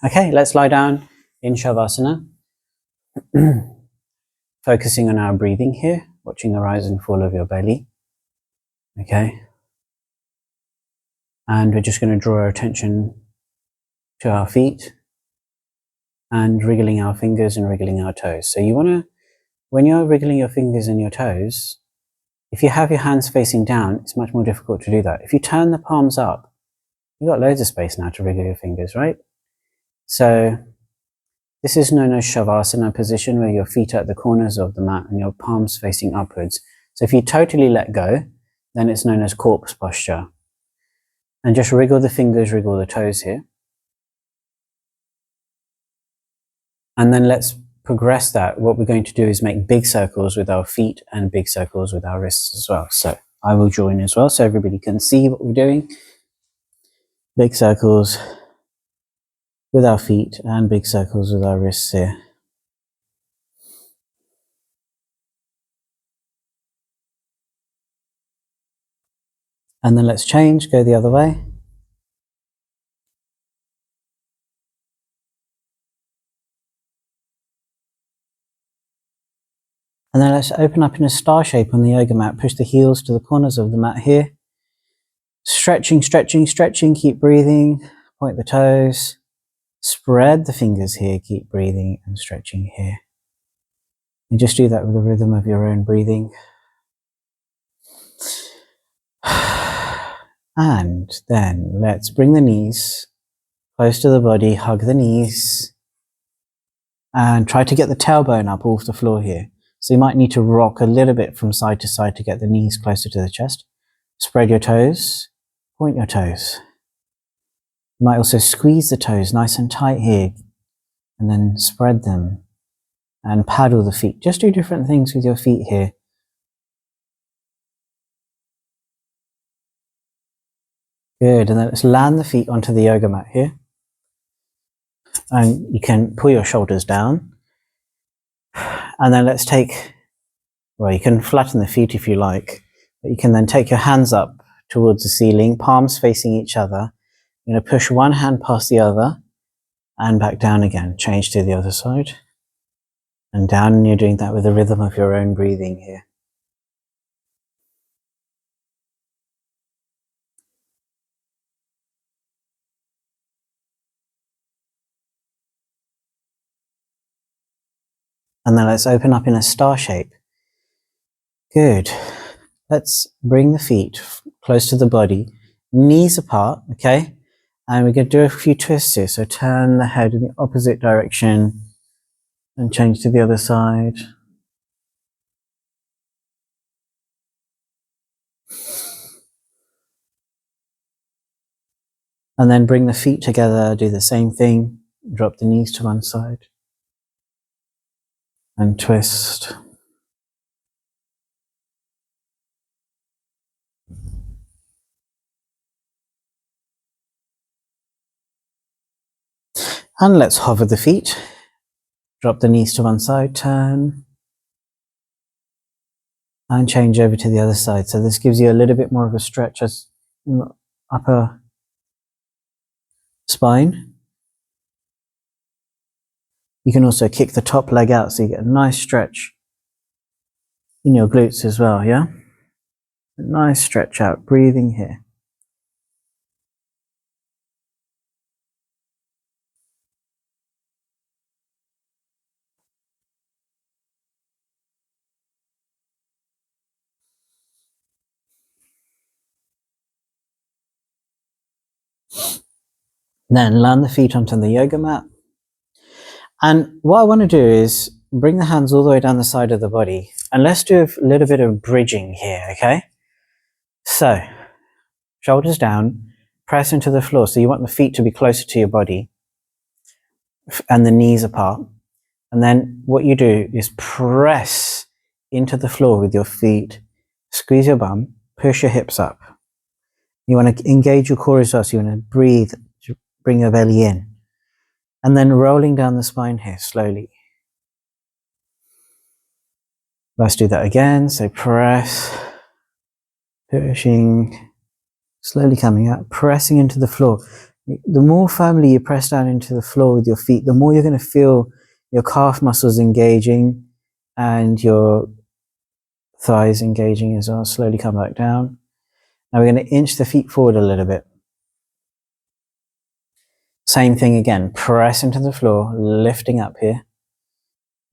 Okay, let's lie down in Shavasana. Focusing on our breathing here, watching the rise and fall of your belly. Okay. And we're just going to draw our attention to our feet and wriggling our fingers and wriggling our toes. So you want to, when you're wriggling your fingers and your toes, if you have your hands facing down, it's much more difficult to do that. If you turn the palms up, you've got loads of space now to wriggle your fingers, right? So this is known as Shavasana position, where your feet are at the corners of the mat and your palms facing upwards. So if you totally let go, then it's known as corpse posture. And just wriggle the fingers, wriggle the toes here. And then let's progress that. What we're going to do is make big circles with our feet and big circles with our wrists as well. So I will join as well so everybody can see what we're doing. Big circles with our feet and big circles with our wrists here. And then let's change, go the other way. And then let's open up in a star shape on the yoga mat. Push the heels to the corners of the mat here. Stretching, stretching, stretching. Keep breathing. Point the toes. Spread the fingers here. Keep breathing and stretching here. And just do that with the rhythm of your own breathing. And then let's bring the knees close to the body. Hug the knees. And try to get the tailbone up off the floor here. So you might need to rock a little bit from side to side to get the knees closer to the chest. Spread your toes, point your toes. You might also squeeze the toes nice and tight here, and then spread them and paddle the feet. Just do different things with your feet here. Good, and then let's land the feet onto the yoga mat here. And you can pull your shoulders down. And then let's take, well, you can flatten the feet if you like, but you can then take your hands up towards the ceiling, palms facing each other. You're going to push one hand past the other and back down again. Change to the other side and down, and you're doing that with the rhythm of your own breathing here. And then let's open up in a star shape. Good. Let's bring the feet close to the body, knees apart, okay? And we're going to do a few twists here. So turn the head in the opposite direction and change to the other side. And then bring the feet together, do the same thing. Drop the knees to one side. And twist. And let's hover the feet. Drop the knees to one side, turn. And change over to the other side. So this gives you a little bit more of a stretch as in the upper spine. You can also kick the top leg out so you get a nice stretch in your glutes as well, yeah? A nice stretch out, breathing here. Then land the feet onto the yoga mat. And what I want to do is bring the hands all the way down the side of the body. And let's do a little bit of bridging here, okay? So, shoulders down, press into the floor. So you want the feet to be closer to your body and the knees apart. And then what you do is press into the floor with your feet, squeeze your bum, push your hips up. You want to engage your core as well, so you want to breathe, bring your belly in. And then rolling down the spine here, slowly. Let's do that again. So press, pushing, slowly coming up, pressing into the floor. The more firmly you press down into the floor with your feet, the more you're going to feel your calf muscles engaging and your thighs engaging as well. Slowly come back down. Now we're going to inch the feet forward a little bit. Same thing again, press into the floor, lifting up here.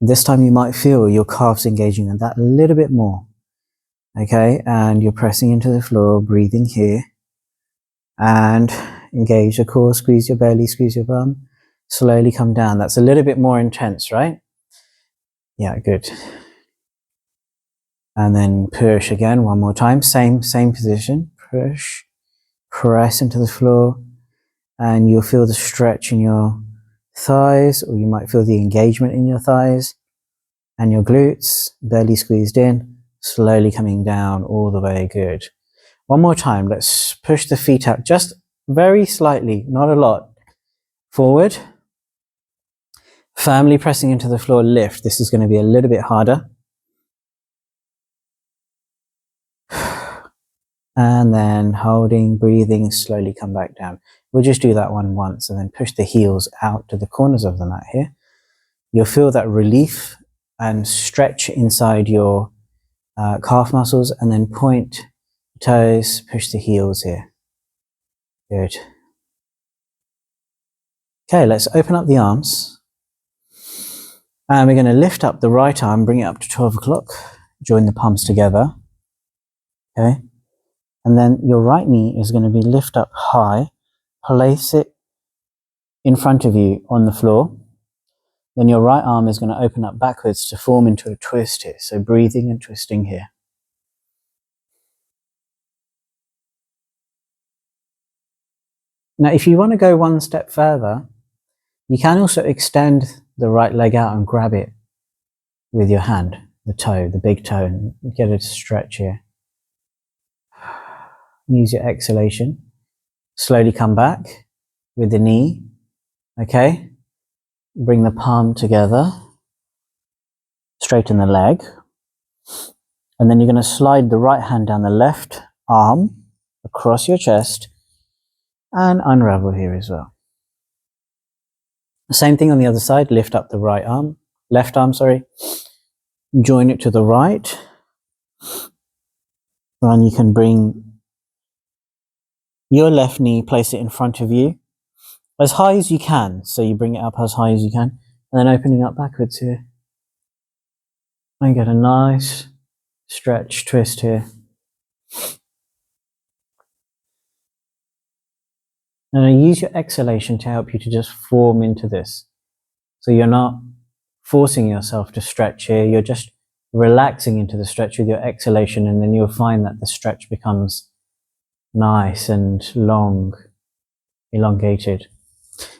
This time you might feel your calves engaging in that a little bit more. Okay, and you're pressing into the floor, breathing here. And engage the core, squeeze your belly, squeeze your bum. Slowly come down. That's a little bit more intense, right? Yeah, good. And then push again, one more time. Same position. Push, press into the floor. And you'll feel the stretch in your thighs, or you might feel the engagement in your thighs and your glutes. Belly squeezed in, slowly coming down all the way. Good. One more time. Let's push the feet out just very slightly, not a lot. Forward. Firmly pressing into the floor, lift. This is going to be a little bit harder. And then holding, breathing, slowly come back down. We'll just do that one once and then push the heels out to the corners of the mat here. You'll feel that relief and stretch inside your calf muscles, and then point toes, push the heels here. Good. Okay, let's open up the arms. And we're going to lift up the right arm, bring it up to 12 o'clock. Join the palms together. Okay. And then your right knee is going to be lift up high. Place it in front of you on the floor. Then your right arm is going to open up backwards to form into a twist here. So breathing and twisting here. Now, if you want to go one step further, you can also extend the right leg out and grab it with your hand, the toe, the big toe, and get it to stretch here. Use your exhalation. Slowly come back with the knee. Okay. Bring the palm together. Straighten the leg. And then you're going to slide the right hand down the left arm across your chest and unravel here as well. Same thing on the other side. Lift up the right arm, left arm, sorry. Join it to the right. And you can bring your left knee, place it in front of you as high as you can. So you bring it up as high as you can, and then opening up backwards here. And get a nice stretch, twist here. And I use your exhalation to help you to just form into this. So you're not forcing yourself to stretch here, you're just relaxing into the stretch with your exhalation, and then you'll find that the stretch becomes nice and long, elongated.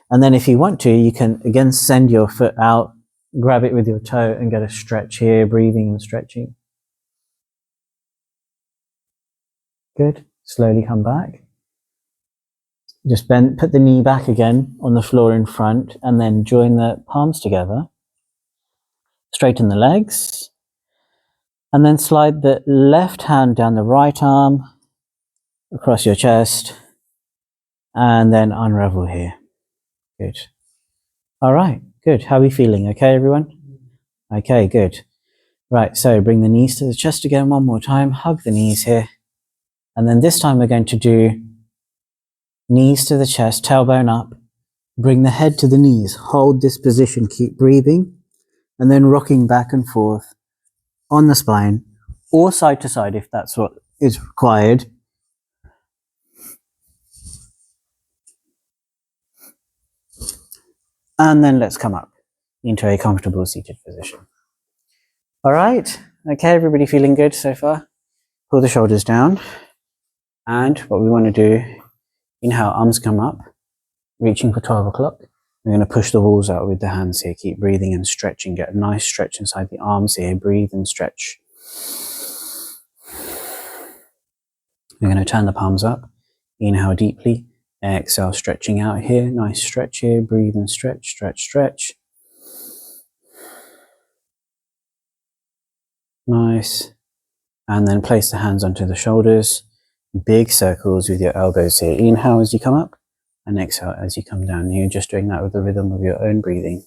And then if you want to, you can again send your foot out, grab it with your toe and get a stretch here, breathing and stretching. Good. Slowly come back. Just bend, put the knee back again on the floor in front, and then join the palms together. Straighten the legs. And then slide the left hand down the right arm, across your chest, and then unravel here. Good. All right, good. How are we feeling? Okay, everyone? Okay, good. Right, so bring the knees to the chest again one more time. Hug the knees here. And then this time we're going to do knees to the chest, tailbone up. Bring the head to the knees. Hold this position, keep breathing. And then rocking back and forth on the spine, or side to side if that's what is required. And then let's come up into a comfortable seated position. All right. Okay, everybody feeling good so far? Pull the shoulders down. And what we want to do, inhale, arms come up, reaching for 12 o'clock. We're going to push the walls out with the hands here. Keep breathing and stretching. Get a nice stretch inside the arms here. Breathe and stretch. We're going to turn the palms up. Inhale deeply. Exhale, stretching out here. Nice stretch here. Breathe and stretch, stretch, stretch. Nice. And then place the hands onto the shoulders. Big circles with your elbows here. Inhale as you come up. And exhale as you come down. You're just doing that with the rhythm of your own breathing.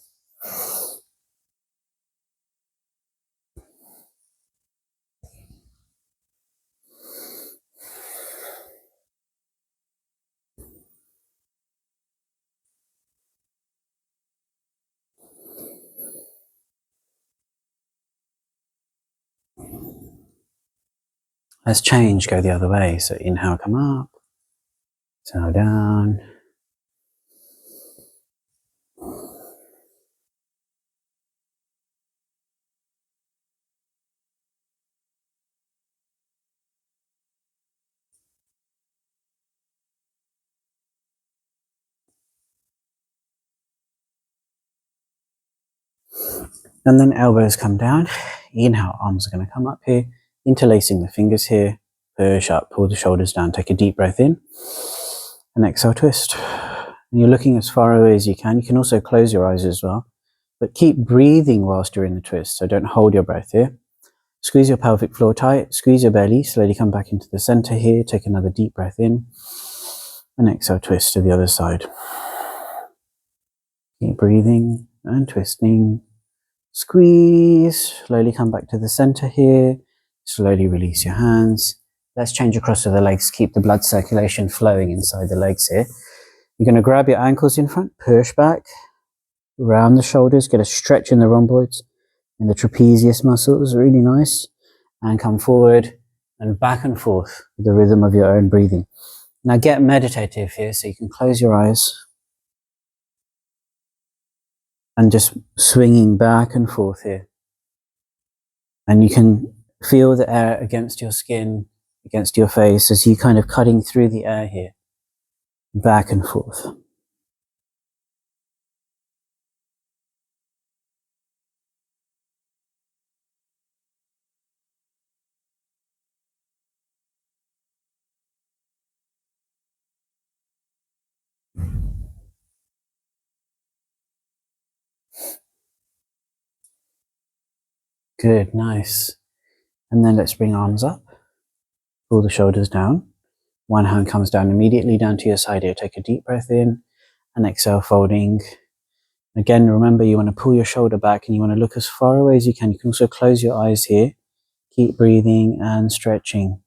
Let's change, go the other way. So inhale, come up, exhale down. And then elbows come down. Inhale, arms are going to come up here, interlacing the fingers here. Push up, pull the shoulders down, take a deep breath in. And exhale, twist. And you're looking as far away as you can. You can also close your eyes as well. But keep breathing whilst you're in the twist. So don't hold your breath here. Squeeze your pelvic floor tight. Squeeze your belly. Slowly come back into the center here. Take another deep breath in. And exhale, twist to the other side. Keep breathing and twisting. Squeeze. Slowly come back to the center here. Slowly release your hands. Let's change across to the legs. Keep the blood circulation flowing inside the legs here. You're going to grab your ankles in front. Push back. Round the shoulders. Get a stretch in the rhomboids and the trapezius muscles. Really nice. And come forward and back and forth with the rhythm of your own breathing. Now get meditative here, so you can close your eyes and just swinging back and forth here. And you can feel the air against your skin, against your face, as you kind of cutting through the air here, back and forth. Good, nice. And then let's bring arms up, pull the shoulders down. One hand comes down immediately down to your side here. Take a deep breath in and exhale, folding. Again, remember you want to pull your shoulder back and you want to look as far away as you can. You can also close your eyes here. Keep breathing and stretching.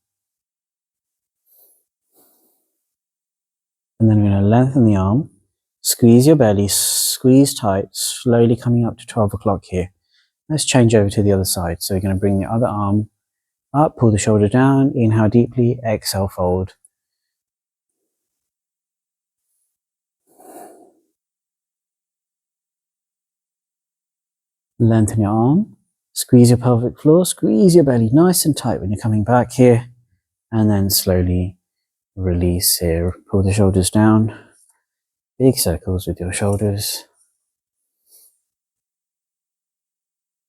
And then we're going to lengthen the arm. Squeeze your belly, squeeze tight, slowly coming up to 12 o'clock here. Let's change over to the other side. So we're going to bring the other arm up, pull the shoulder down, inhale deeply, exhale, fold. Lengthen your arm, squeeze your pelvic floor, squeeze your belly nice and tight when you're coming back here. And then slowly release here, pull the shoulders down. Big circles with your shoulders.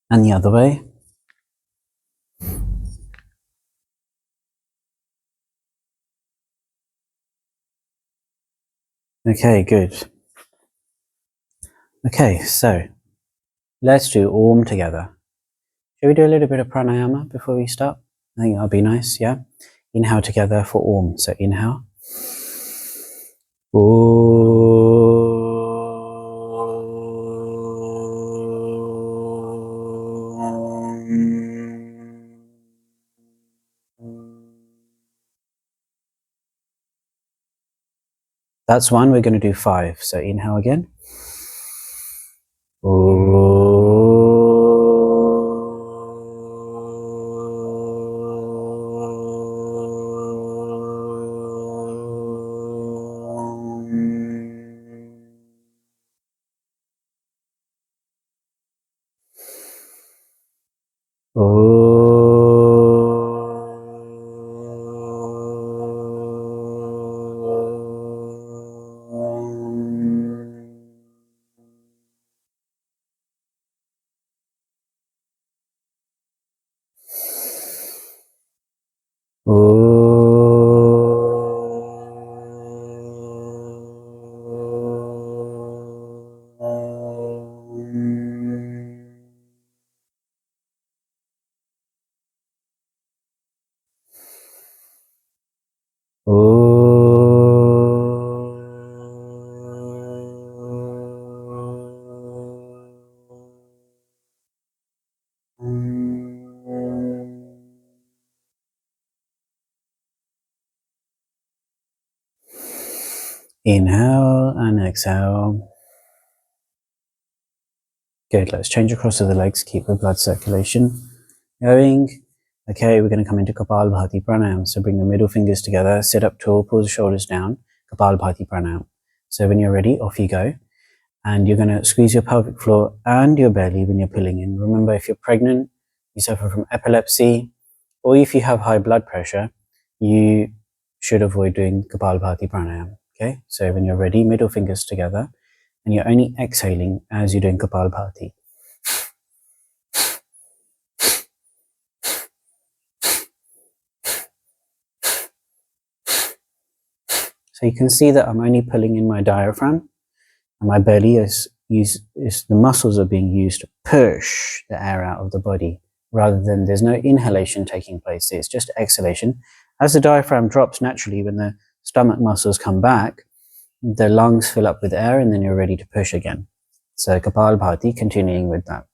And the other way. Okay, good. Okay, so let's do Om together. Shall we do a little bit of pranayama before we start? I think that'll be nice, yeah? Inhale together for Om. So inhale. That's one. We're going to do 5. So inhale again. Inhale and exhale. Good, let's change across to the legs, keep the blood circulation going. Okay, we're going to come into Kapalbhati Pranayam. So bring the middle fingers together, sit up tall, pull the shoulders down, Kapalbhati Pranayam. So when you're ready, off you go. And you're going to squeeze your pelvic floor and your belly when you're pulling in. Remember, if you're pregnant, you suffer from epilepsy, or if you have high blood pressure, you should avoid doing Kapalbhati Pranayam. Okay, so when you're ready, middle fingers together, and you're only exhaling as you're doing Kapalbhati. So you can see that I'm only pulling in my diaphragm, and my belly is the muscles are being used to push the air out of the body, rather than there's no inhalation taking place. It's just exhalation. As the diaphragm drops naturally, when the stomach muscles come back, the lungs fill up with air, and then you're ready to push again. So Kapalbhati, continuing with that.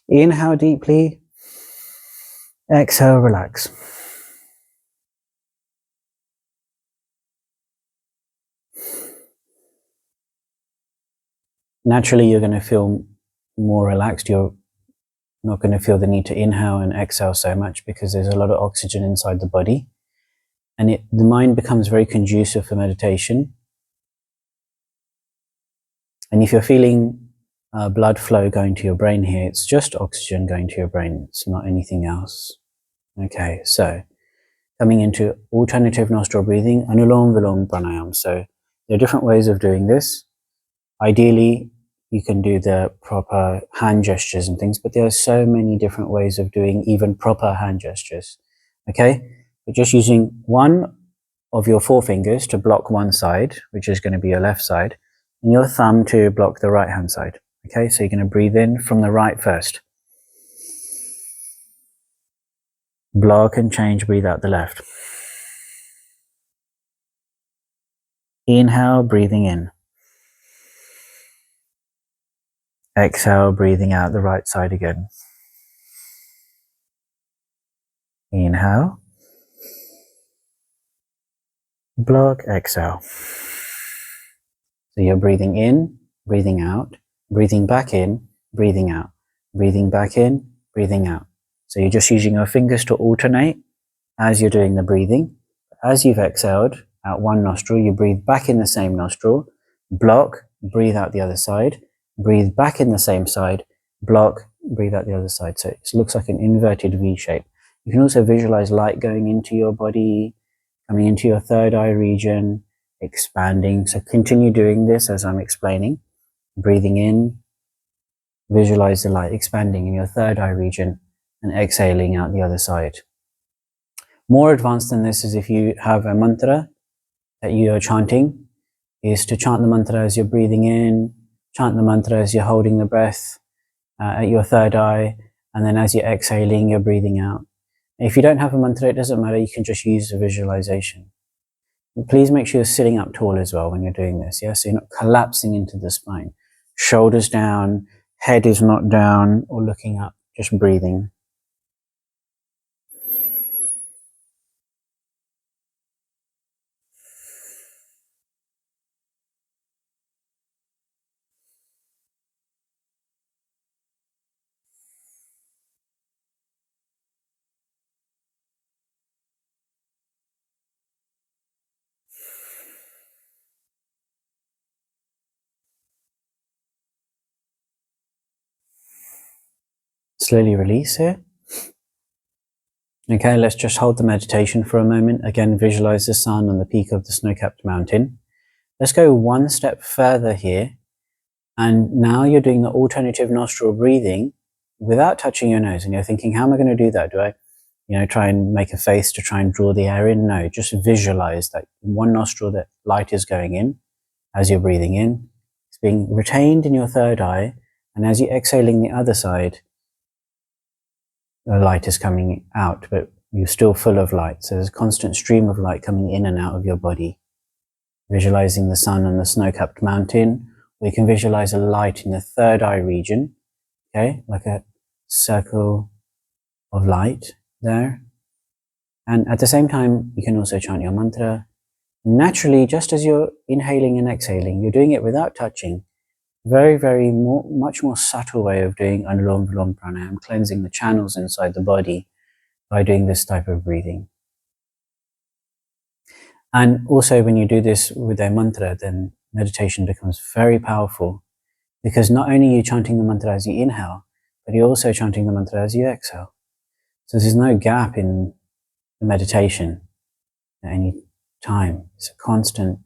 Inhale deeply, exhale, relax. Naturally, you're going to feel more relaxed. You're not going to feel the need to inhale and exhale so much because there's a lot of oxygen inside the body. And the mind becomes very conducive for meditation. And if you're feeling blood flow going to your brain here, it's just oxygen going to your brain. It's not anything else. Okay, so coming into alternative nostril breathing, Anulom Vilom Pranayam. So there are different ways of doing this. Ideally, you can do the proper hand gestures and things, but there are so many different ways of doing even proper hand gestures. Okay, but just using one of your forefingers to block one side, which is going to be your left side, and your thumb to block the right hand side. Okay, so you're going to breathe in from the right first. Block and change, breathe out the left. Inhale, breathing in. Exhale, breathing out the right side again. Inhale. Block, exhale. So you're breathing in, breathing out, breathing back in, breathing out, breathing back in, breathing out. So you're just using your fingers to alternate as you're doing the breathing. As you've exhaled out one nostril, you breathe back in the same nostril, block, breathe out the other side, breathe back in the same side, block, breathe out the other side. So it looks like an inverted V shape. You can also visualize light going into your body, coming into your third eye region, expanding. So continue doing this as I'm explaining. Breathing in, visualize the light expanding in your third eye region and exhaling out the other side. More advanced than this is if you have a mantra that you are chanting, is to chant the mantra as you're breathing in, chant the mantra as you're holding the breath at your third eye, and then as you're exhaling, you're breathing out. If you don't have a mantra, it doesn't matter, you can just use a visualization. And please make sure you're sitting up tall as well when you're doing this, yeah? So you're not collapsing into the spine. Shoulders down, head is not down or looking up, just breathing. Slowly release here. Okay, let's just hold the meditation for a moment. Again, visualize the sun on the peak of the snow-capped mountain. Let's go one step further here. And now you're doing the alternative nostril breathing without touching your nose. And you're thinking, how am I going to do that? Do I, try and make a face to try and draw the air in? No, just visualize that one nostril that light is going in as you're breathing in. It's being retained in your third eye. And as you're exhaling the other side, the light is coming out, but you're still full of light. So there's a constant stream of light coming in and out of your body. Visualizing the sun on the snow-capped mountain. We can visualize a light in the third eye region, okay, like a circle of light there. And at the same time, you can also chant your mantra. Naturally, just as you're inhaling and exhaling, you're doing it without touching. Very, much more subtle way of doing Anulom Vilom Pranayam, cleansing the channels inside the body by doing this type of breathing. And also when you do this with a mantra, then meditation becomes very powerful, because not only are you chanting the mantra as you inhale, but you're also chanting the mantra as you exhale. So there's no gap in the meditation at any time. It's a constant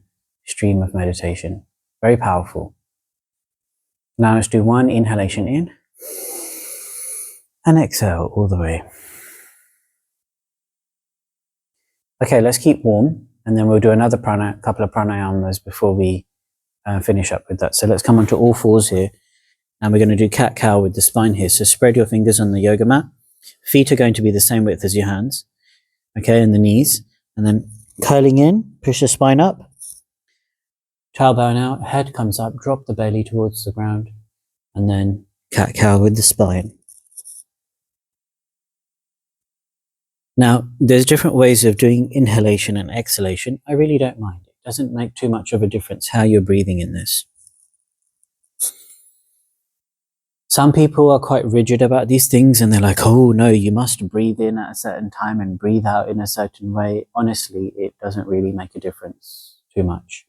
stream of meditation. Very powerful. Now let's do one inhalation in and exhale all the way. Okay, let's keep warm, and then we'll do another couple of pranayamas before we finish up with that. So let's come onto all fours here, and we're going to do cat-cow with the spine here. So spread your fingers on the yoga mat. Feet are going to be the same width as your hands, okay, and the knees. And then curling in, push the spine up, tailbone out, head comes up, drop the belly towards the ground, and then cat-cow with the spine. Now, there's different ways of doing inhalation and exhalation. I really don't mind. It doesn't make too much of a difference how you're breathing in this. Some people are quite rigid about these things, and they're like, oh no, you must breathe in at a certain time and breathe out in a certain way. Honestly, it doesn't really make a difference too much.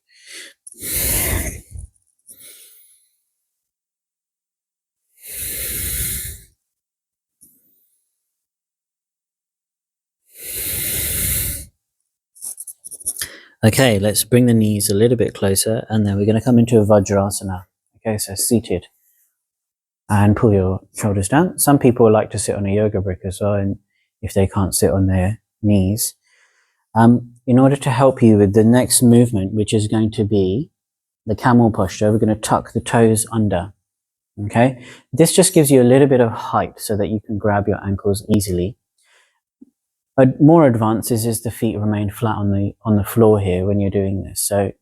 Okay, let's bring the knees a little bit closer, and then we're going to come into a Vajrasana. Okay, so seated. And pull your shoulders down. Some people like to sit on a yoga brick as well, and if they can't sit on their knees. In order to help you with the next movement, which is going to be the camel posture, we're going to tuck the toes under. Okay, this just gives you a little bit of height so that you can grab your ankles easily. But more advanced is the feet remain flat on the floor here when you're doing this. So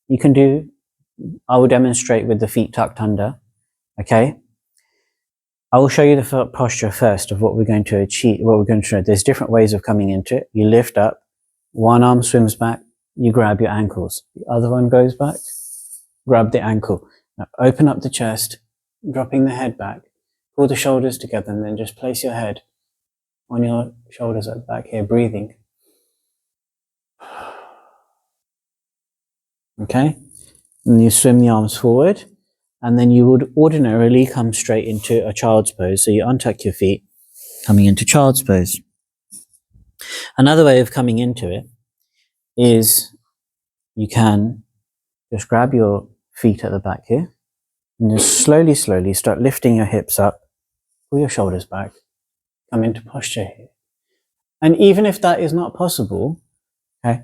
you can do, I will demonstrate with the feet tucked under. Okay, I will show you the posture first of what we're going to achieve, what we're going to show. There's different ways of coming into it. You lift up, one arm swims back, you grab your ankles. The other one goes back, grab the ankle. Now open up the chest, dropping the head back, pull the shoulders together, and then just place your head on your shoulders at the back here, breathing. Okay? And you swim the arms forward, and then you would ordinarily come straight into a child's pose. So you untuck your feet, coming into child's pose. Another way of coming into it is you can just grab your feet at the back here, and just slowly start lifting your hips up, pull your shoulders back, come into posture here. And even if that is not possible, okay,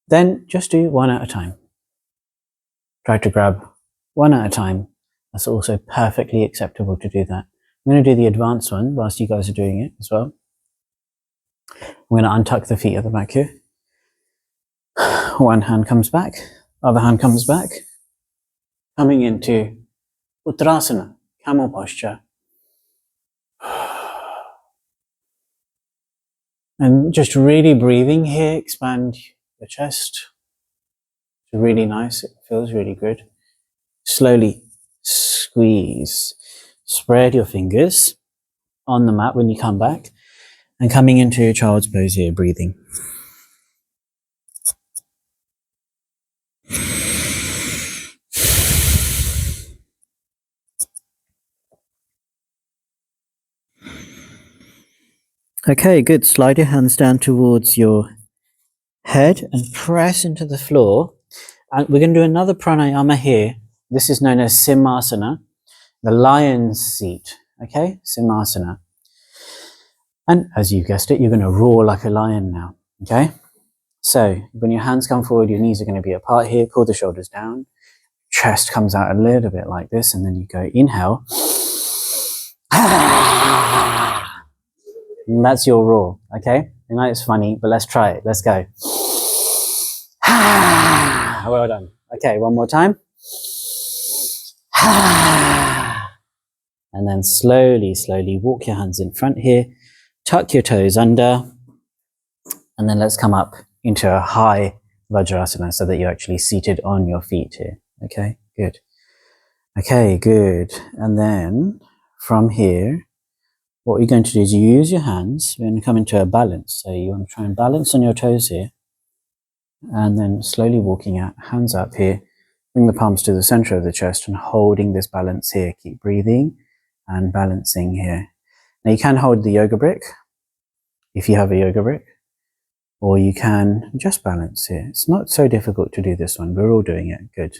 then just do one at a time. Try to grab one at a time. That's also perfectly acceptable to do that. I'm going to do the advanced one whilst you guys are doing it as well. I'm going to untuck the feet at the back here. One hand comes back, other hand comes back. Coming into Uttarasana, camel posture. And just really breathing here, expand the chest. It's really nice, it feels really good. Slowly squeeze. Spread your fingers on the mat when you come back. And coming into your child's pose here, breathing. Okay, good. Slide your hands down towards your head and press into the floor. And we're going to do another pranayama here. This is known as Simhasana, the lion's seat. Okay, Simhasana. And as you guessed it, you're going to roar like a lion now. Okay, so when your hands come forward, your knees are going to be apart here. Pull the shoulders down. Chest comes out a little bit like this, and then you go inhale. And that's your roar, okay? I know it's funny, but let's try it. Let's go. Well done. Okay, one more time. And then slowly, slowly walk your hands in front here. Tuck your toes under. And then let's come up into a high Vajrasana so that you're actually seated on your feet here. Okay, good. Okay, good. And then from here, what you're going to do is you use your hands. We're going to come into a balance. So you want to try and balance on your toes here. And then slowly walking out, hands up here. Bring the palms to the center of the chest and holding this balance here. Keep breathing and balancing here. Now you can hold the yoga brick if you have a yoga brick, or you can just balance here. It's not so difficult to do this one. We're all doing it. Good.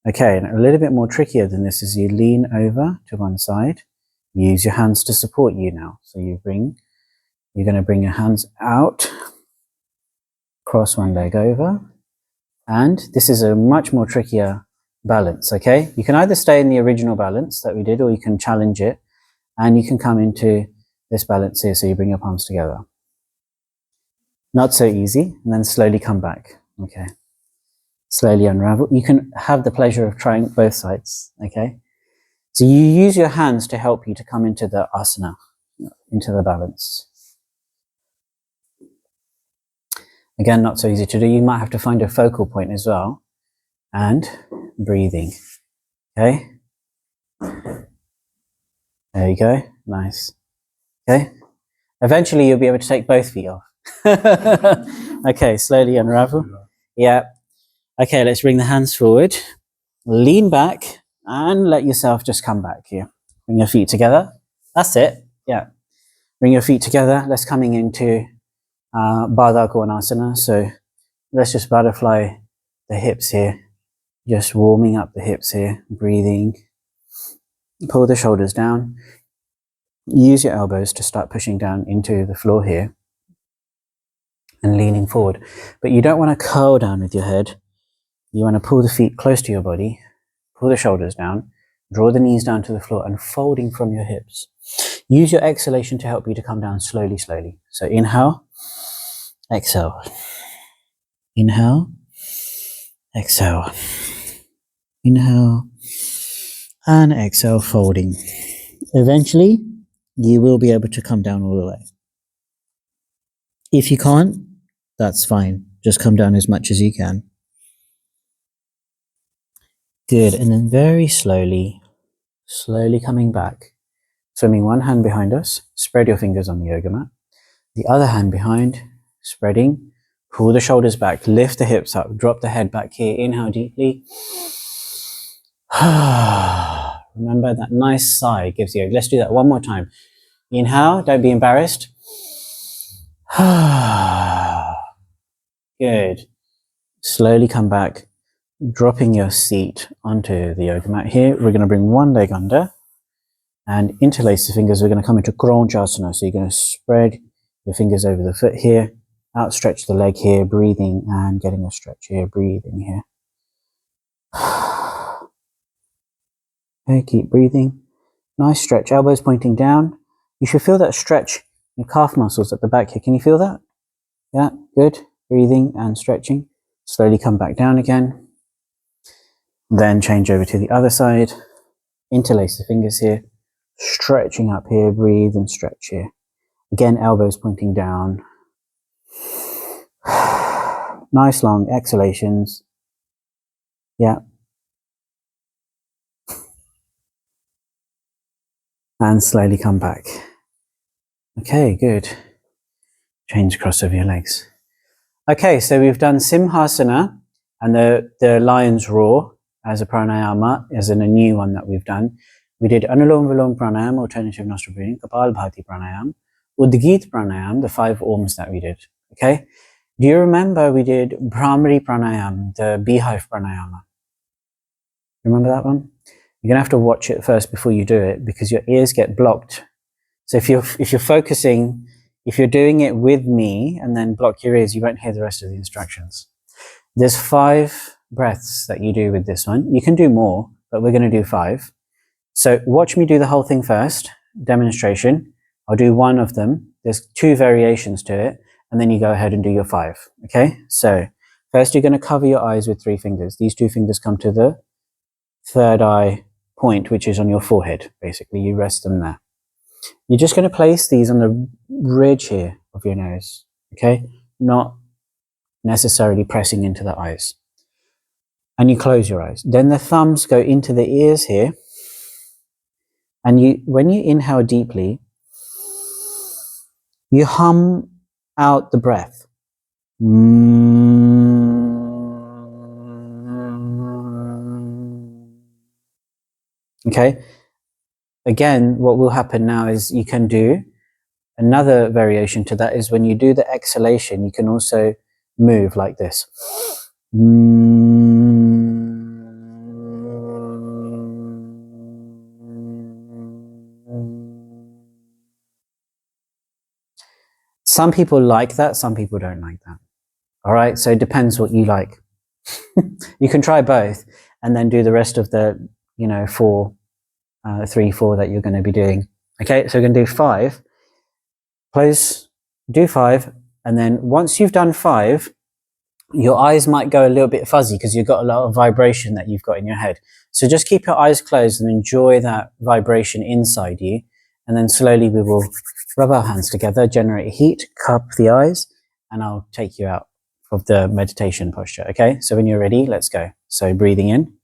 Okay, and a little bit more trickier than this is you lean over to one side. Use your hands to support you now. So you're going to bring your hands out, cross one leg over, and this is a much more trickier balance, okay? You can either stay in the original balance that we did, or you can challenge it, and you can come into this balance here, so you bring your palms together. Not so easy, and then slowly come back, okay? Slowly unravel. You can have the pleasure of trying both sides, okay? So you use your hands to help you to come into the asana, into the balance. Again, not so easy to do. You might have to find a focal point as well. And breathing. Okay? There you go. Nice. Okay? Eventually you'll be able to take both feet off. Okay, slowly unravel. Yeah. Okay, let's bring the hands forward. Lean back and let yourself just come back here. Bring your feet together. That's it. Yeah. Bring your feet together. Let's coming into Baddha Konasana. So let's just butterfly the hips here. Just warming up the hips here. Breathing. Pull the shoulders down. Use your elbows to start pushing down into the floor here. And leaning forward. But you don't want to curl down with your head. You want to pull the feet close to your body. Pull the shoulders down. Draw the knees down to the floor and folding from your hips. Use your exhalation to help you to come down slowly, slowly. So inhale, exhale. Inhale, exhale. Inhale and exhale, folding. Eventually, you will be able to come down all the way. If you can't, that's fine. Just come down as much as you can. Good. And then very slowly, slowly coming back. Swimming one hand behind us. Spread your fingers on the yoga mat. The other hand behind, spreading. Pull the shoulders back. Lift the hips up. Drop the head back here. Inhale deeply. Remember that nice sigh gives you. Let's do that one more time. Inhale. Don't be embarrassed. Good. Slowly come back. Dropping your seat onto the yoga mat here. We're going to bring one leg under and interlace the fingers. We're going to come into Kronchasana. So you're going to spread your fingers over the foot here, outstretch the leg here, breathing and getting a stretch here, breathing here. Okay, keep breathing. Nice stretch, elbows pointing down. You should feel that stretch in your calf muscles at the back here. Can you feel that? Yeah, good. Breathing and stretching. Slowly come back down again. Then change over to the other side. Interlace the fingers here. Stretching up here, breathe and stretch here. Again, elbows pointing down. Nice long exhalations. Yeah. And slowly come back. Okay, good. Change across over your legs. Okay, so we've done Simhasana and the lion's roar as a pranayama, as in a new one that we've done. We did Anulom Vilom Pranayam, alternative nostril breathing, Kapalbhati Pranayam, Udgit Pranayam, the 5 Oms that we did. Okay? Do you remember we did Brahmari Pranayam, the beehive pranayama? Remember that one? You're going to have to watch it first before you do it because your ears get blocked. So if you're focusing, if you're doing it with me and then block your ears, you won't hear the rest of the instructions. There's 5 breaths that you do with this one. You can do more, but we're going to do 5. So watch me do the whole thing first, demonstration. I'll do one of them, There's 2 variations to it, and then you go ahead and do your 5. Okay, so first you're going to cover your eyes with 3 fingers. These 2 fingers come to the third eye point, which is on your forehead. Basically, you rest them there. You're just going to place these on the ridge here of your nose. Okay, not necessarily pressing into the eyes. And you close your eyes. Then the thumbs go into the ears here. And when you inhale deeply, you hum out the breath. Okay. Again, what will happen now is you can do another variation to that is when you do the exhalation, you can also move like this. Some people like that, some people don't like that. All right, so it depends what you like. You can try both and then do the rest of the, 3, 4 that you're going to be doing. Okay, so we're going to do 5. Close, do 5, and then once you've done 5, your eyes might go a little bit fuzzy because you've got a lot of vibration that you've got in your head. So just keep your eyes closed and enjoy that vibration inside you. And then slowly we will rub our hands together, generate heat, cup the eyes, and I'll take you out of the meditation posture. Okay, so when you're ready, let's go. So breathing in.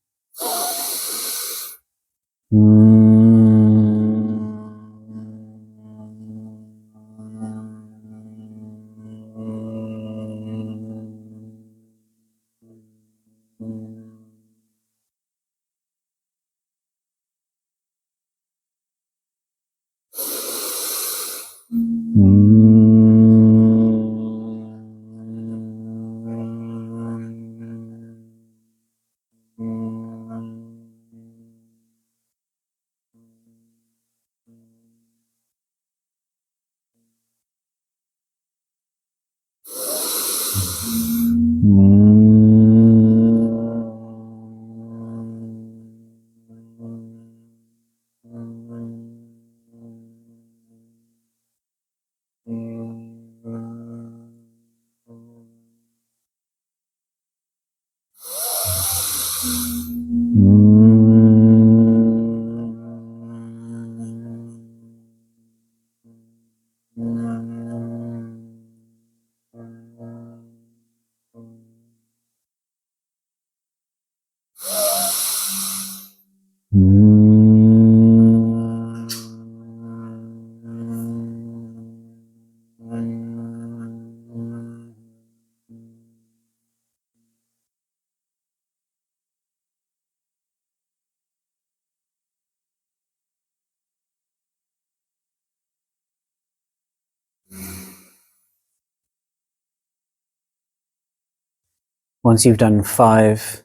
Once you've done 5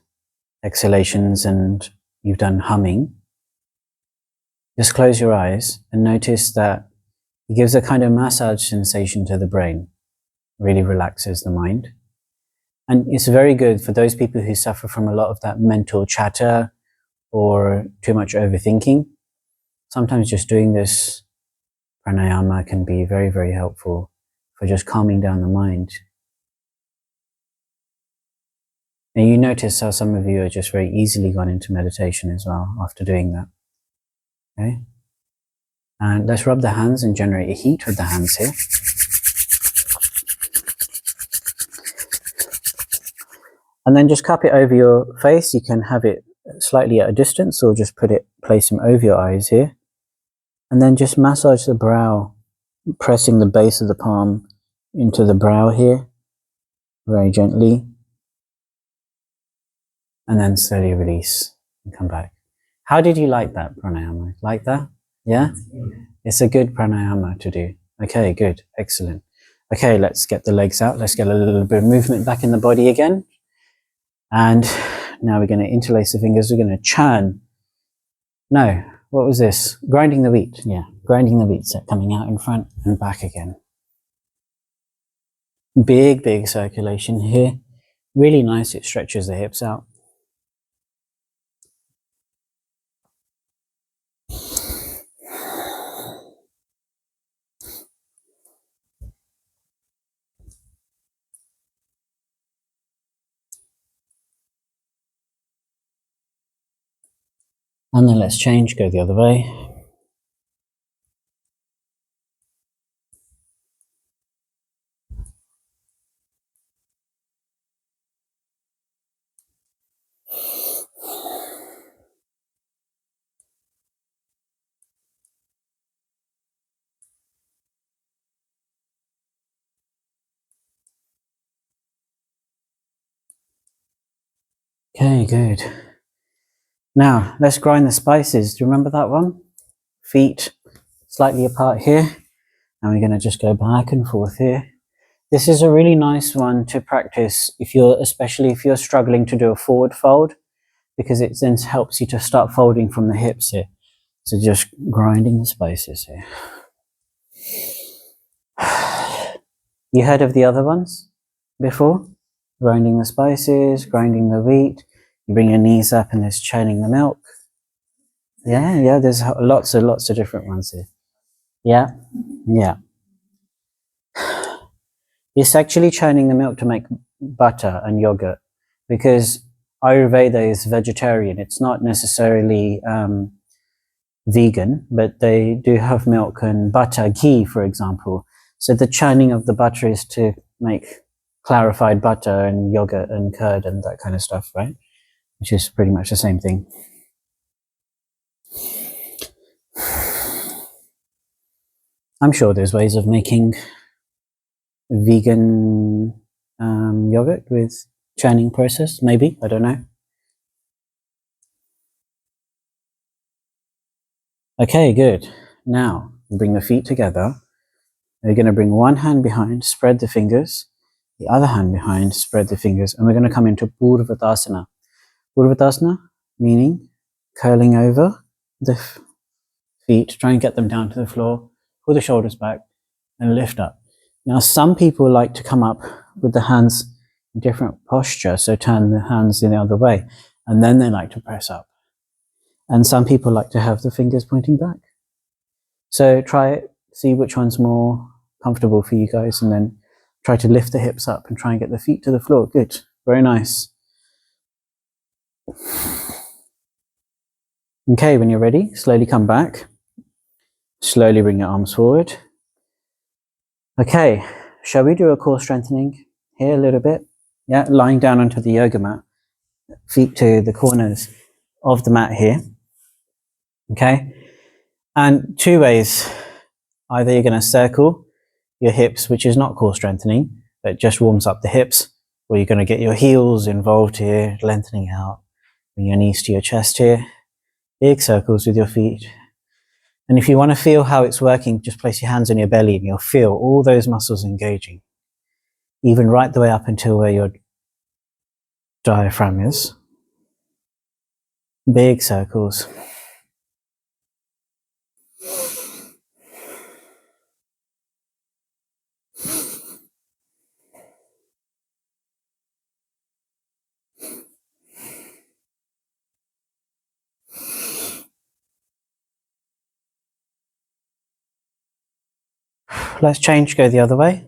exhalations and you've done humming, just close your eyes and notice that it gives a kind of massage sensation to the brain, really relaxes the mind. And it's very good for those people who suffer from a lot of that mental chatter or too much overthinking. Sometimes just doing this pranayama can be very, very helpful for just calming down the mind. And you notice how some of you are just very easily gone into meditation as well after doing that. Okay? And let's rub the hands and generate a heat with the hands here. And then just cup it over your face. You can have it slightly at a distance or just place them over your eyes here. And then just massage the brow, pressing the base of the palm into the brow here, very gently. And then slowly release and come back. How did you like that pranayama? Like that? Yeah? It's a good pranayama to do. Okay, good. Excellent. Okay, let's get the legs out. Let's get a little bit of movement back in the body again. And now we're going to interlace the fingers. We're going to churn. No, what was this? Grinding the wheat. Yeah, grinding the wheat. So coming out in front and back again. Big, big circulation here. Really nice. It stretches the hips out. And then let's change, go the other way. Okay, good. Now, let's grind the spices. Do you remember that one? Feet slightly apart here. And we're going to just go back and forth here. This is a really nice one to practice especially if you're struggling to do a forward fold, because it then helps you to start folding from the hips here. So just grinding the spices here. You heard of the other ones before? Grinding the spices, grinding the wheat. You bring your knees up and there's churning the milk. Yeah, there's lots of different ones here. Yeah. It's actually churning the milk to make butter and yogurt, because Ayurveda is vegetarian. It's not necessarily vegan, but they do have milk and butter, ghee, for example. So the churning of the butter is to make clarified butter and yogurt and curd and that kind of stuff, right? Which is pretty much the same thing. I'm sure there's ways of making vegan yogurt with churning process, maybe, I don't know. Okay, good. Now, bring the feet together. We're going to bring one hand behind, spread the fingers, the other hand behind, spread the fingers, and we're going to come into Purvatasana. Purvatasana, meaning curling over the feet, try and get them down to the floor, pull the shoulders back, and lift up. Now, some people like to come up with the hands in different posture, so turn the hands in the other way, and then they like to press up. And some people like to have the fingers pointing back. So try it, see which one's more comfortable for you guys, and then try to lift the hips up and try and get the feet to the floor. Good, very nice. Okay, when you're ready, slowly come back. Slowly bring your arms forward. Okay, shall we do a core strengthening here a little bit? Yeah, lying down onto the yoga mat, feet to the corners of the mat here. Okay, and two ways. Either you're going to circle your hips, which is not core strengthening, but just warms up the hips, or you're going to get your heels involved here, lengthening out, bring your knees to your chest here, big circles with your feet. And if you want to feel how it's working, just place your hands on your belly and you'll feel all those muscles engaging, even right the way up until where your diaphragm is. Big circles. Let's change, go the other way.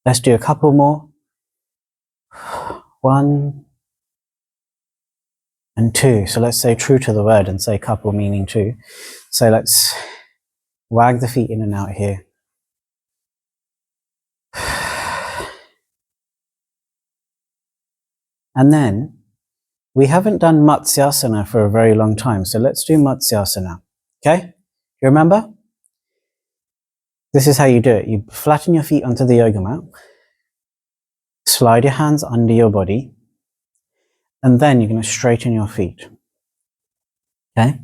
Let's do a couple more. 1 and 2. So let's say true to the word and say couple meaning 2. So let's wag the feet in and out here. And then we haven't done Matsyasana for a very long time. So let's do Matsyasana. Okay? You remember? This is how you do it. You flatten your feet onto the yoga mat. Slide your hands under your body. And then you're going to straighten your feet. Okay?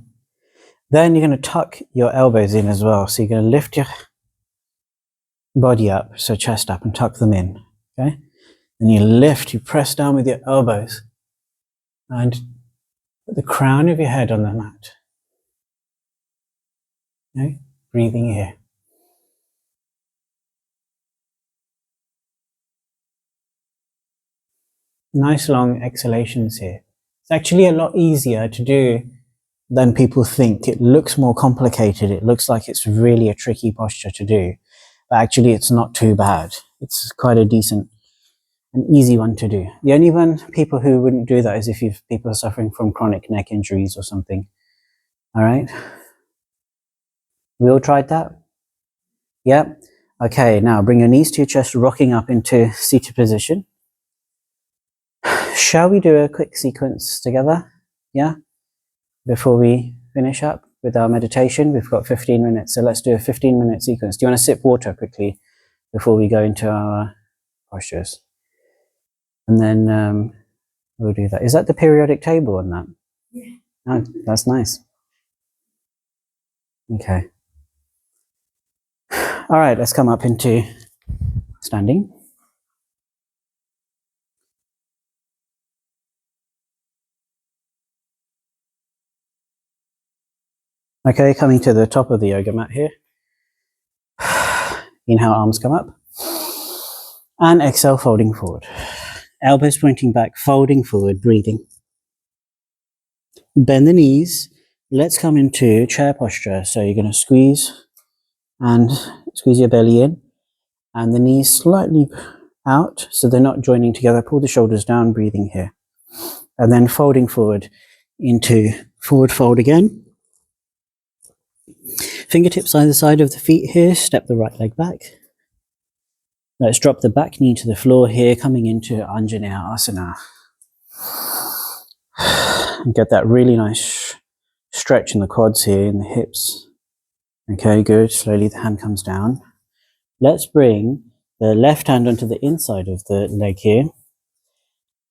Then you're going to tuck your elbows in as well. So you're going to lift your body up, so chest up, and tuck them in. Okay? And you lift, you press down with your elbows and Put the crown of your head on the mat. Okay? Breathing here. Nice long exhalations here. It's actually a lot easier to do than people think. It looks more complicated. It looks like it's really a tricky posture to do. But actually it's not too bad. It's quite a decent, an easy one to do. The only one people who wouldn't do that is if people are suffering from chronic neck injuries or something. All right. We all tried that? Yep. Okay, now bring your knees to your chest, rocking up into seated position. Shall we do a quick sequence together? Yeah? Before we finish up with our meditation, we've got 15 minutes, so let's do a 15-minute sequence. Do you want to sip water quickly before we go into our postures? And then we'll do that. Is that the periodic table on that? Yeah. Oh, that's nice. Okay. All right, let's come up into standing. Okay, coming to the top of the yoga mat here. Inhale, arms come up. And exhale, folding forward. Elbows pointing back, folding forward, breathing. Bend the knees. Let's come into chair posture. So you're going to squeeze your belly in and the knees slightly out so they're not joining together. Pull the shoulders down, breathing here. And then folding forward into forward fold again. Fingertips either side of the feet here. Step the right leg back. Let's drop the back knee to the floor here, coming into Anjaneyasana Asana. And get that really nice stretch in the quads here, in the hips. Okay, good. Slowly the hand comes down. Let's bring the left hand onto the inside of the leg here.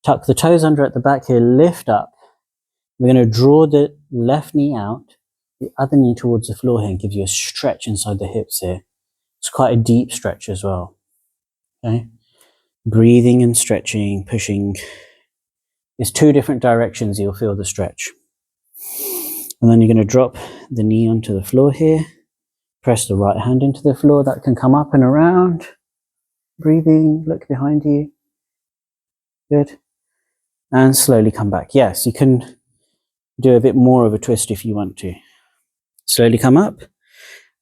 Tuck the toes under at the back here, lift up. We're going to draw the left knee out, the other knee towards the floor here, and give you a stretch inside the hips here. It's quite a deep stretch as well. Okay, breathing and stretching, pushing. It's two different directions you'll feel the stretch. And then you're going to drop the knee onto the floor here. Press the right hand into the floor. That can come up and around. Breathing, look behind you. Good. And slowly come back. Yes, you can do a bit more of a twist if you want to. Slowly come up.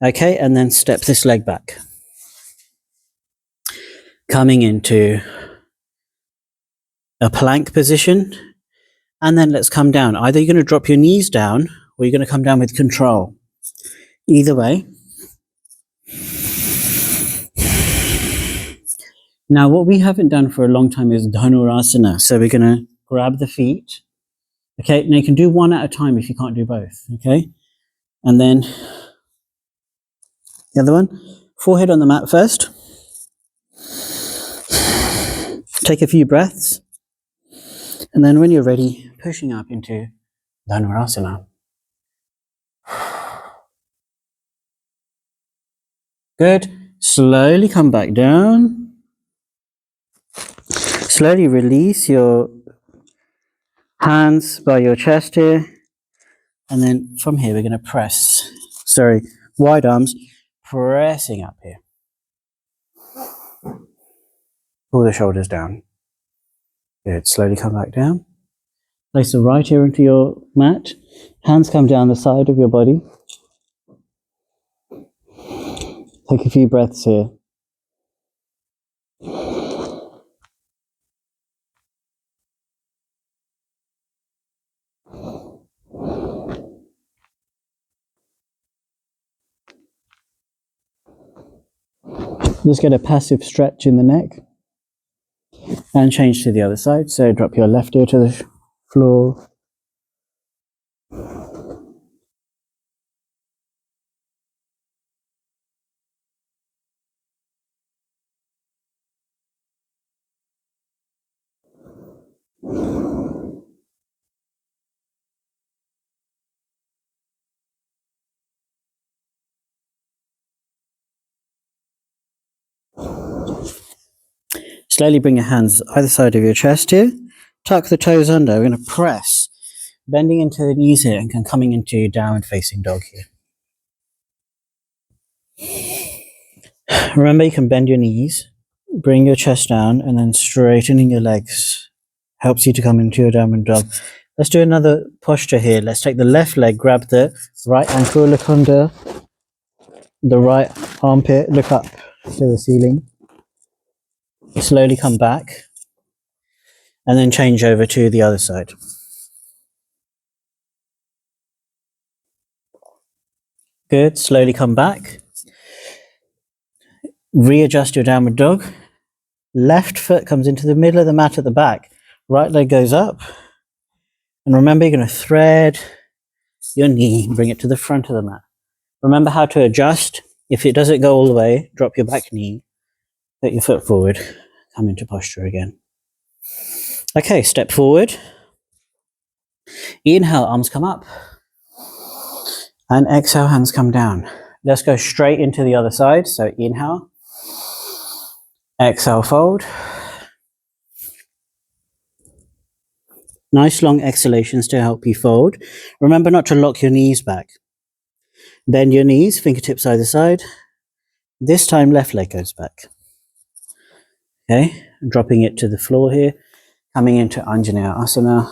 Okay, and then step this leg back. Coming into a plank position. And then let's come down. Either you're going to drop your knees down or you're going to come down with control. Either way. Now, what we haven't done for a long time is Dhanurasana. So we're going to grab the feet. Okay, now you can do one at a time if you can't do both. Okay, and then the other one. Forehead on the mat first. Take a few breaths. And then when you're ready, pushing up into Dhanurasana. Good. Slowly come back down. Slowly release your hands by your chest here. And then from here, we're going to press. Wide arms, pressing up here. Pull the shoulders down. Good. Slowly come back down. Place the right ear into your mat. Hands come down the side of your body. Take a few breaths here. Just get a passive stretch in the neck. And change to the other side. So drop your left ear to the floor. Slowly bring your hands either side of your chest here. Tuck the toes under. We're going to press bending into the knees here and coming into downward facing dog here. Remember, you can bend your knees, bring your chest down, and then straightening your legs helps you to come into your downward dog. Let's do another posture here. Let's take the left leg, grab the right ankle, look under the right armpit, look up to the ceiling. Slowly come back, and then change over to the other side. Good. Slowly come back. Readjust your downward dog. Left foot comes into the middle of the mat at the back. Right leg goes up. And remember, you're going to thread your knee, bring it to the front of the mat. Remember how to adjust. If it doesn't go all the way, drop your back knee, put your foot forward, come into posture again. Okay, step forward. Inhale, arms come up. And exhale, hands come down. Let's go straight into the other side. So inhale. Exhale, fold. Nice long exhalations to help you fold. Remember not to lock your knees back. Bend your knees, fingertips either side. This time, left leg goes back. Okay, dropping it to the floor here. Coming into Anjaneya Asana.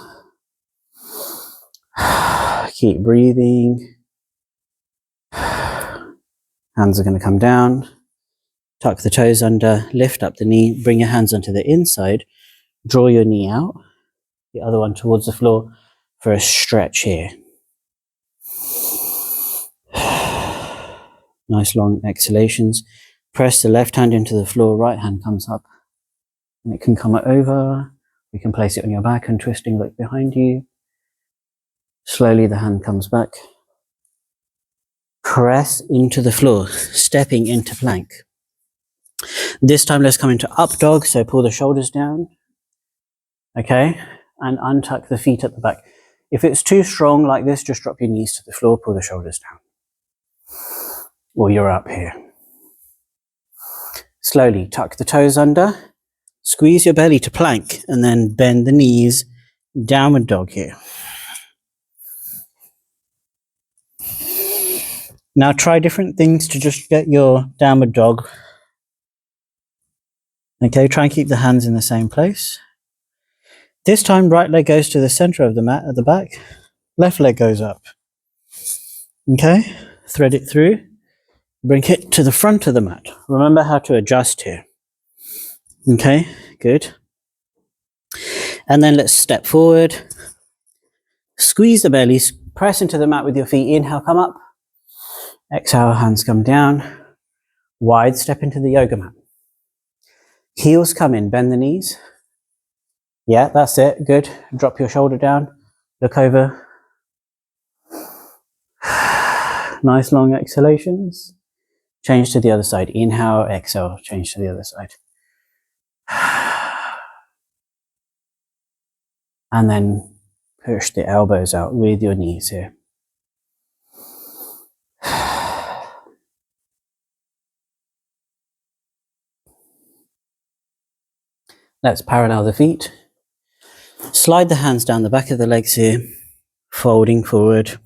Keep breathing. Hands are going to come down. Tuck the toes under, lift up the knee, bring your hands onto the inside. Draw your knee out. The other one towards the floor for a stretch here. Nice long exhalations. Press the left hand into the floor, right hand comes up. And it can come over. You can place it on your back and twisting look behind you. Slowly the hand comes back. Press into the floor, stepping into plank. This time let's come into up dog, so pull the shoulders down. Okay, and untuck the feet at the back. If it's too strong like this, just drop your knees to the floor, pull the shoulders down. Or you're up here. Slowly tuck the toes under, squeeze your belly to plank, and then bend the knees, downward dog here. Now try different things to just get your downward dog. Okay, try and keep the hands in the same place. This time, right leg goes to the center of the mat at the back. Left leg goes up. Okay, thread it through. Bring it to the front of the mat. Remember how to adjust here. Okay, good. And then let's step forward. Squeeze the belly, press into the mat with your feet. Inhale, come up. Exhale, hands come down. Wide step into the yoga mat. Heels come in, bend the knees. Yeah, that's it, good. Drop your shoulder down, look over. Nice long exhalations. Change to the other side. Inhale, exhale, change to the other side. And then push the elbows out with your knees here. Let's parallel the feet. Slide the hands down the back of the legs here, folding forward,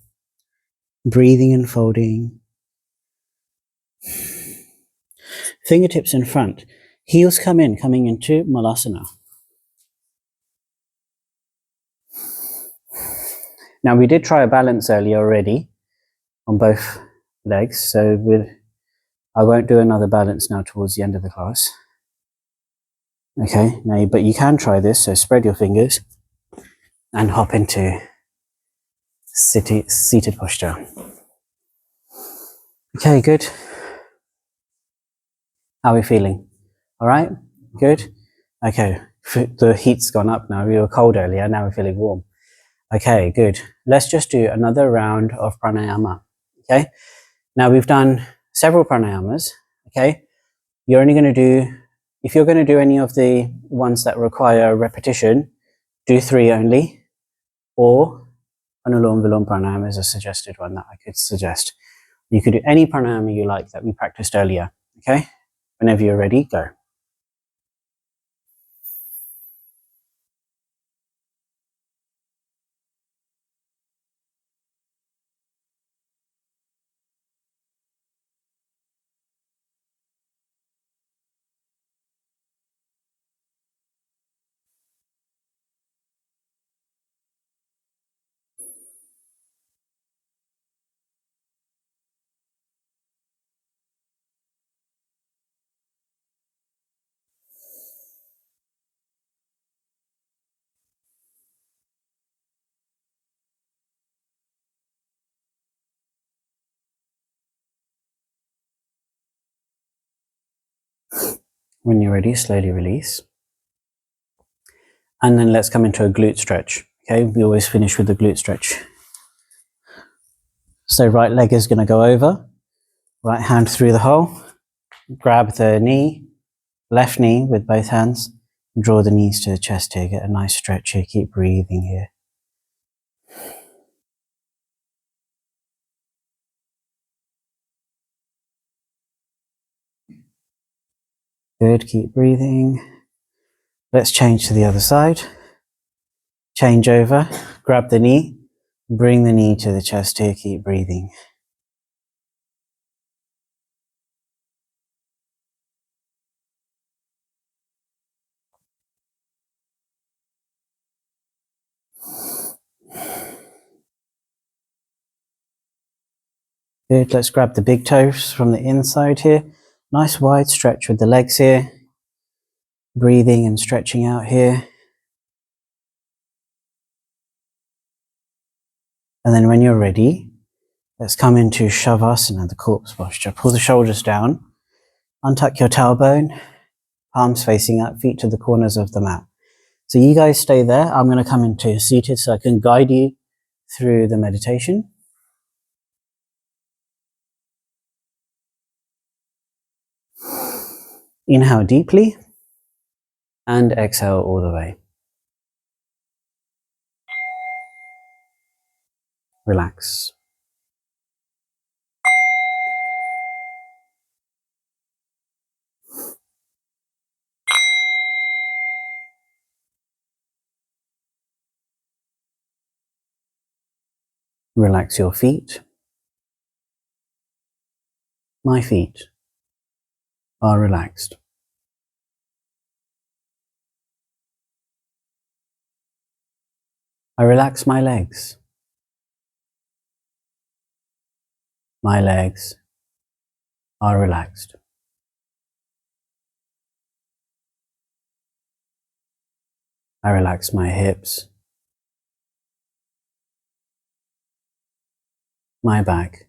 breathing and folding. Fingertips in front. Heels come in, coming into Malasana. Now we did try a balance earlier already on both legs, so I won't do another balance now towards the end of the class. Okay, now but you can try this, so spread your fingers and hop into seated posture. Okay, good. How are we feeling? All right, good. Okay, the heat's gone up now. We were cold earlier, now we're feeling warm. Okay, good. Let's just do another round of pranayama. Okay, now we've done several pranayamas. Okay, you're only going to do, if you're going to do any of the ones that require repetition, do 3 only, or Anulom Vilom pranayama is a suggested one that I could suggest. You could do any pranayama you like that we practiced earlier. Okay, whenever you're ready, go. When you're ready, slowly release. And then let's come into a glute stretch. Okay, we always finish with the glute stretch. So right leg is going to go over, right hand through the hole, grab the knee, left knee with both hands, draw the knees to the chest here, get a nice stretch here, keep breathing here. Good, keep breathing. Let's change to the other side. Change over, grab the knee, bring the knee to the chest here, keep breathing. Good, let's grab the big toes from the inside here. Nice wide stretch with the legs here. Breathing and stretching out here. And then when you're ready, let's come into Shavasana, the corpse posture. Pull the shoulders down, untuck your tailbone, palms facing up, feet to the corners of the mat. So you guys stay there. I'm going to come into seated so I can guide you through the meditation. Inhale deeply and exhale all the way. Relax. Relax your feet. My feet are relaxed. I relax my legs. My legs are relaxed. I relax my hips. My back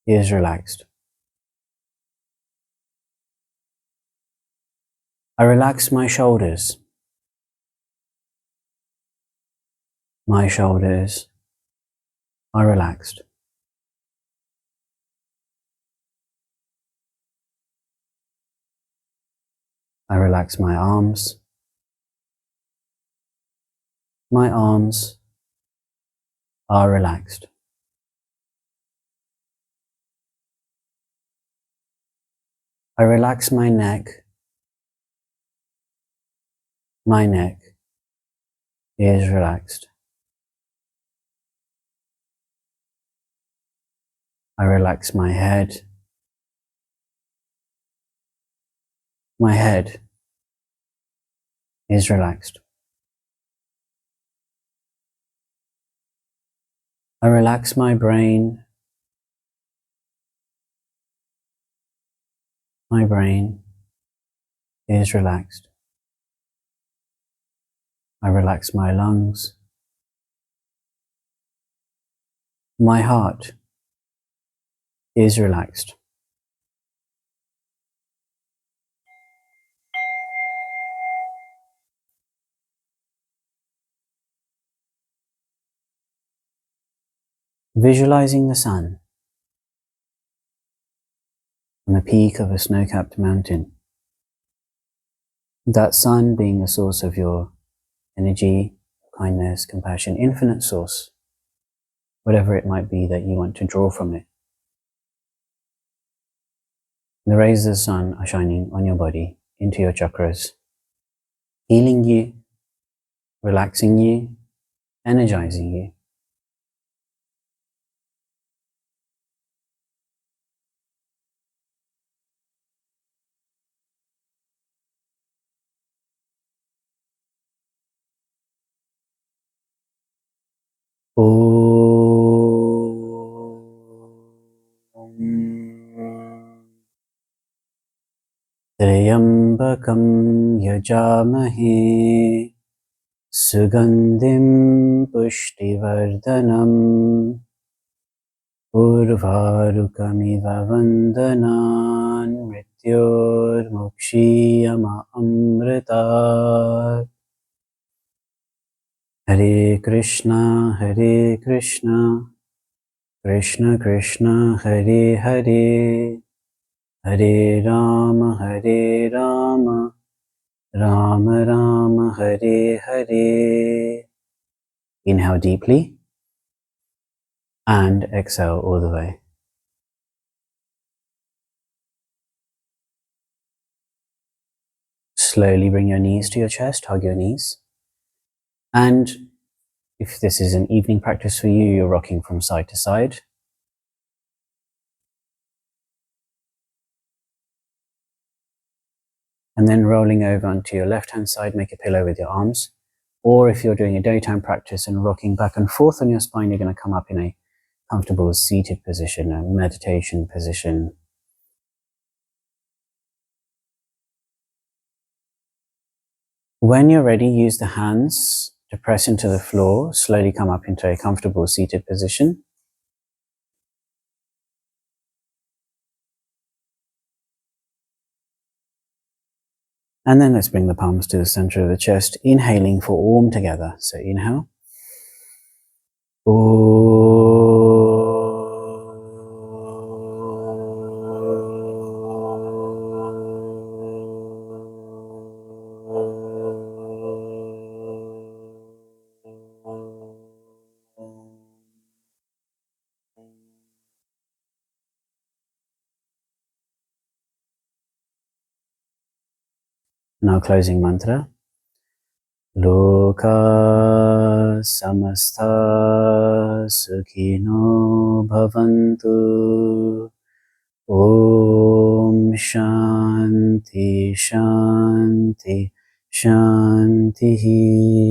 is relaxed. I relax my shoulders. My shoulders are relaxed. I relax my arms. My arms are relaxed. I relax my neck. My neck is relaxed. I relax my head. My head is relaxed. I relax my brain. My brain is relaxed. I relax my lungs. My heart is relaxed. Visualizing the sun on the peak of a snow-capped mountain. That sun being the source of your energy, kindness, compassion, infinite source, whatever it might be that you want to draw from it. The rays of the sun are shining on your body, into your chakras, healing you, relaxing you, energizing you. Triyambakam yajamahe sugandhim pushtivardhanam Urvarukamiva vandanan mrityormukshiyama amrita. Hare Krishna, Krishna Krishna, Hare Hare, Hare Rama, Rama Rama, Hare Hare. Inhale deeply and exhale all the way. Slowly bring your knees to your chest, hug your knees. And if this is an evening practice for you, you're rocking from side to side. And then rolling over onto your left-hand side, make a pillow with your arms. Or if you're doing a daytime practice and rocking back and forth on your spine, you're going to come up in a comfortable seated position, a meditation position. When you're ready, use the hands to press into the floor. Slowly come up into a comfortable seated position. And then let's bring the palms to the center of the chest, inhaling for Om together. So inhale. Now closing mantra. Loka samasta sukhino bhavantu. Om Shanti Shanti Shanti.